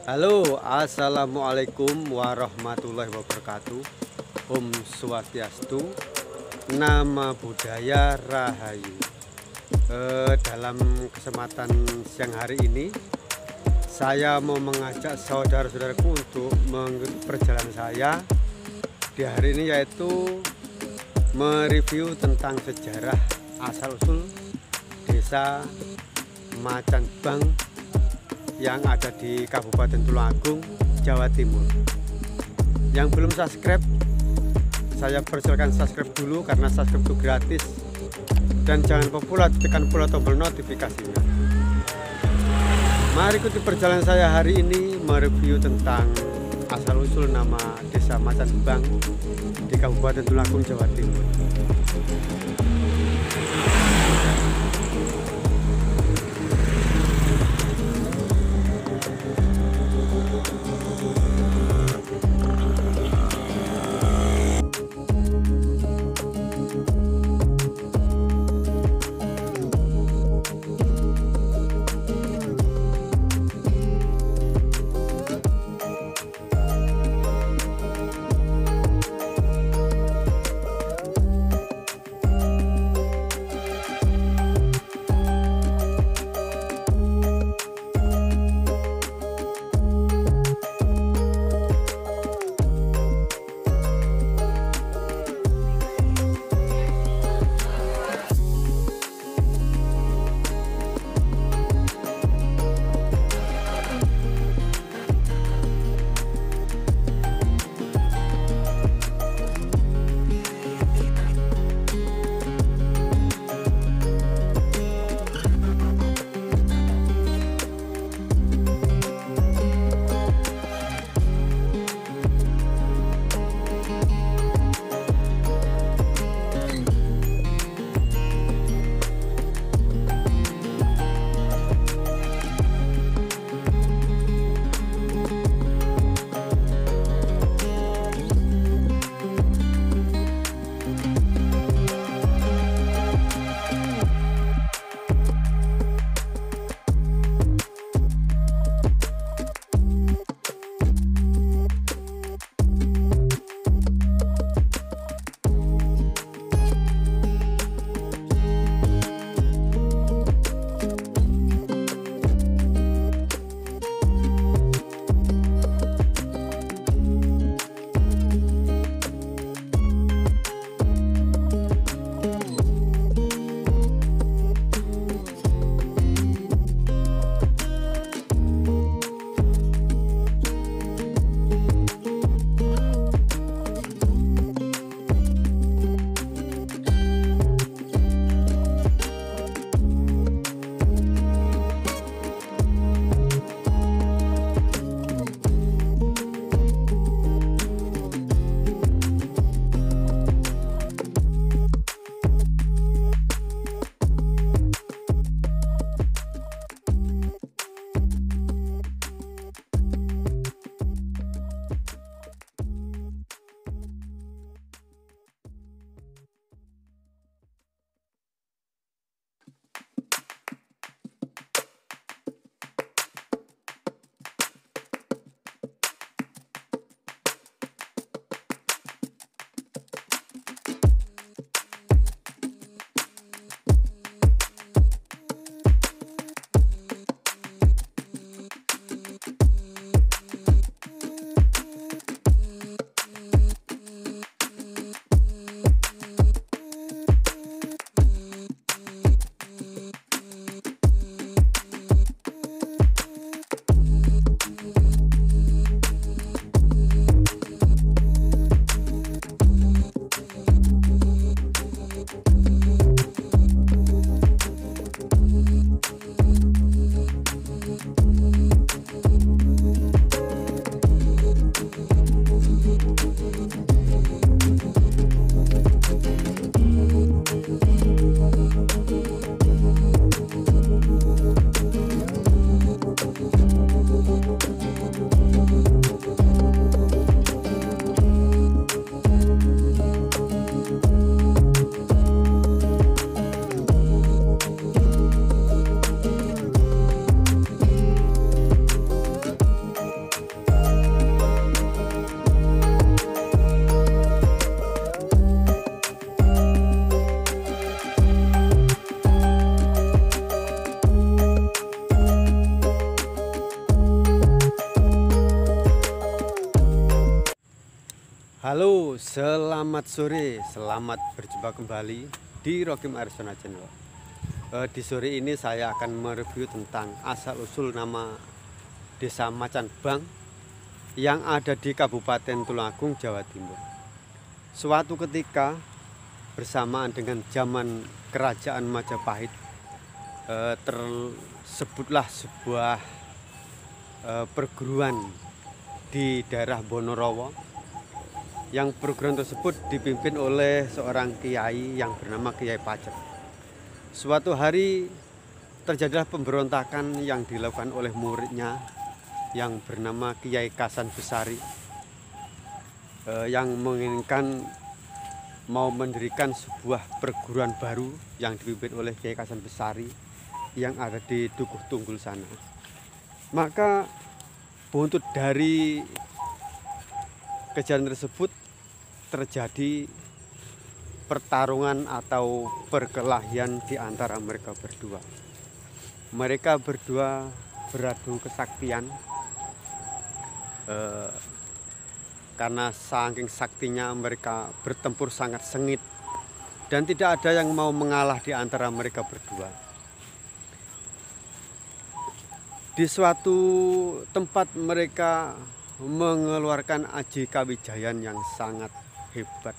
Halo, assalamualaikum warahmatullahi wabarakatuh. Om Swastiastu, nama budaya Rahayu. Dalam kesempatan siang hari ini, saya mau mengajak saudara-saudaraku untuk mengikuti perjalanan saya di hari ini, yaitu mereview tentang sejarah asal-usul desa Macanbang yang ada di Kabupaten Tulungagung, Jawa Timur. Yang belum subscribe, saya persilakan subscribe dulu karena subscribe itu gratis. Dan jangan lupa tekan pula tombol notifikasinya. Mari ikuti perjalanan saya hari ini mereview tentang asal-usul nama desa Macanbang di Kabupaten Tulungagung, Jawa Timur. Halo, selamat sore, selamat berjumpa kembali di Rokim Arsona Channel. Di sore ini saya akan mereview tentang asal-usul nama Desa Macan Bang yang ada di Kabupaten Tulungagung, Jawa Timur. Suatu ketika bersamaan dengan zaman Kerajaan Majapahit, tersebutlah sebuah perguruan di daerah Bonorowo, yang perguruan tersebut dipimpin oleh seorang kiai yang bernama Kiai Pacet. Suatu hari terjadilah pemberontakan yang dilakukan oleh muridnya yang bernama Kiai Kasan Besari, yang menginginkan mau mendirikan sebuah perguruan baru yang dipimpin oleh Kiai Kasan Besari yang ada di Dukuh Tunggul sana. Maka buntut dari kejadian tersebut terjadi pertarungan atau perkelahian di antara mereka berdua. Mereka berdua beradu kesaktian, karena saking saktinya mereka bertempur sangat sengit dan tidak ada yang mau mengalah di antara mereka berdua. Di suatu tempat mereka mengeluarkan aji kawijayan yang sangat hebat.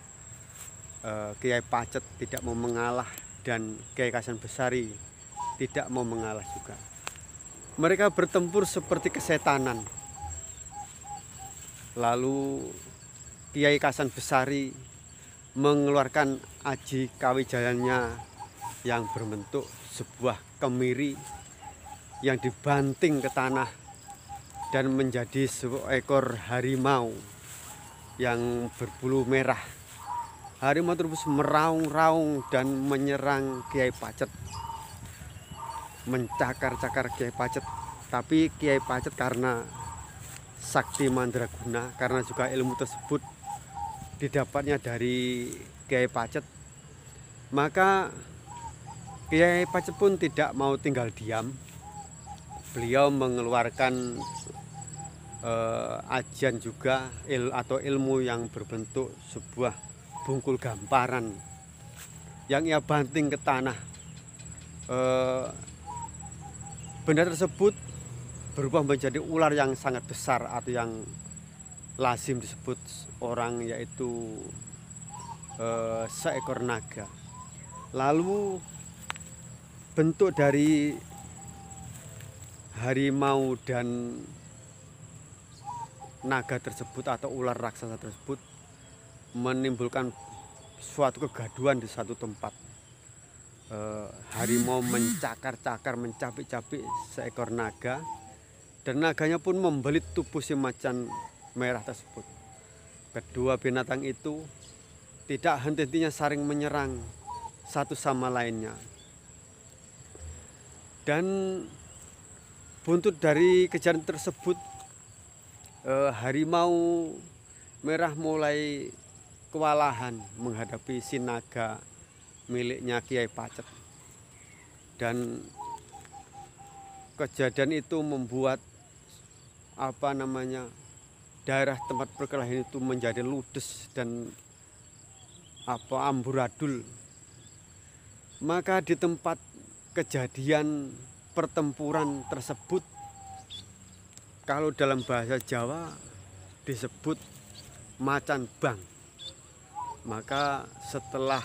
Kiai Pacet tidak mau mengalah dan Kiai Kasan Besari tidak mau mengalah juga. Mereka bertempur seperti kesetanan. Lalu Kiai Kasan Besari mengeluarkan aji kawijayannya yang berbentuk sebuah kemiri yang dibanting ke tanah dan menjadi seekor harimau yang berbulu merah. Harimau terus meraung-raung dan menyerang Kiai Pacet, mencakar-cakar Kiai Pacet. Tapi Kiai Pacet karena sakti mandraguna, karena juga ilmu tersebut didapatnya dari Kiai Pacet, maka Kiai Pacet pun tidak mau tinggal diam. Beliau mengeluarkan ajian juga atau ilmu yang berbentuk sebuah bungkul gamparan yang ia banting ke tanah. Benda tersebut berubah menjadi ular yang sangat besar atau yang lazim disebut orang, yaitu seekor naga. Lalu bentuk dari harimau dan naga tersebut atau ular raksasa tersebut menimbulkan suatu kegaduhan di satu tempat. Harimau mencakar-cakar, mencapik-capik seekor naga, dan naganya pun membelit tubuh si macan merah tersebut. Kedua binatang itu tidak henti-hentinya saling menyerang satu sama lainnya. Dan buntut dari kejadian tersebut, harimau merah mulai kewalahan menghadapi si naga miliknya Kiai Pacet. Dan kejadian itu membuat daerah tempat perkelahian itu menjadi ludes dan amburadul. Maka di tempat kejadian pertempuran tersebut, kalau dalam bahasa Jawa disebut Macan Bang. Maka setelah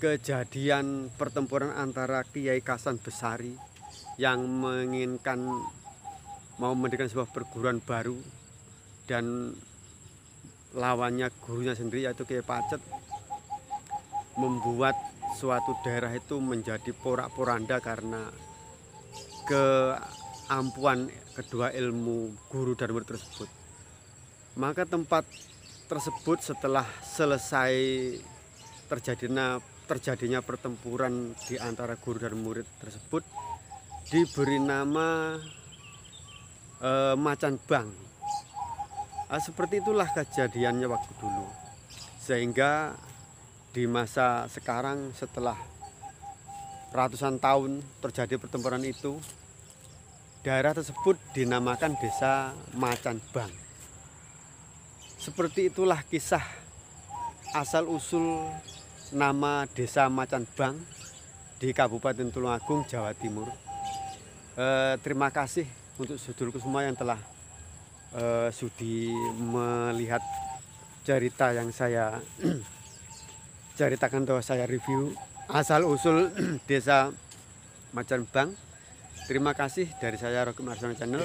kejadian pertempuran antara Kiai Kasan Besari yang menginginkan mau mendirikan sebuah perguruan baru dan lawannya gurunya sendiri yaitu Kiai Pacet, membuat suatu daerah itu menjadi porak-poranda karena keampuhan kedua ilmu guru dan murid tersebut. Maka tempat tersebut setelah selesai terjadinya pertempuran di antara guru dan murid tersebut diberi nama Macan Bang. Seperti itulah kejadiannya waktu dulu, sehingga di masa sekarang setelah ratusan tahun terjadi pertempuran itu, daerah tersebut dinamakan Desa Macan Bang. Seperti itulah kisah asal-usul nama Desa Macan Bang di Kabupaten Tulungagung, Jawa Timur. Terima kasih untuk saudaraku semua yang telah sudi melihat cerita yang saya ceritakan atau saya review asal-usul Desa Macan Bang. Terima kasih dari saya Rokim Arsono Channel.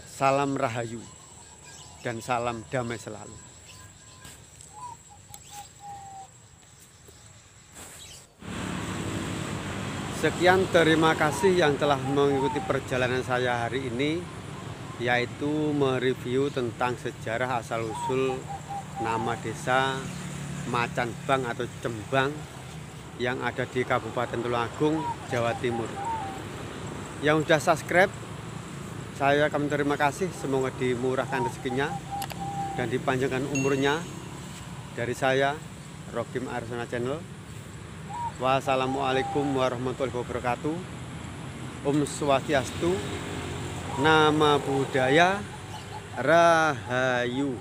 Salam rahayu dan salam damai selalu. Sekian, terima kasih yang telah mengikuti perjalanan saya hari ini, yaitu mereview tentang sejarah asal-usul nama Desa Macan Bang atau Cembang yang ada di Kabupaten Tulungagung, Jawa Timur. Yang sudah subscribe, saya akan terima kasih. Semoga dimurahkan rezekinya dan dipanjangkan umurnya. Dari saya, Rokim Arsono Channel. Wassalamualaikum warahmatullahi wabarakatuh. Om Swastiastu, Nama Budaya, Rahayu.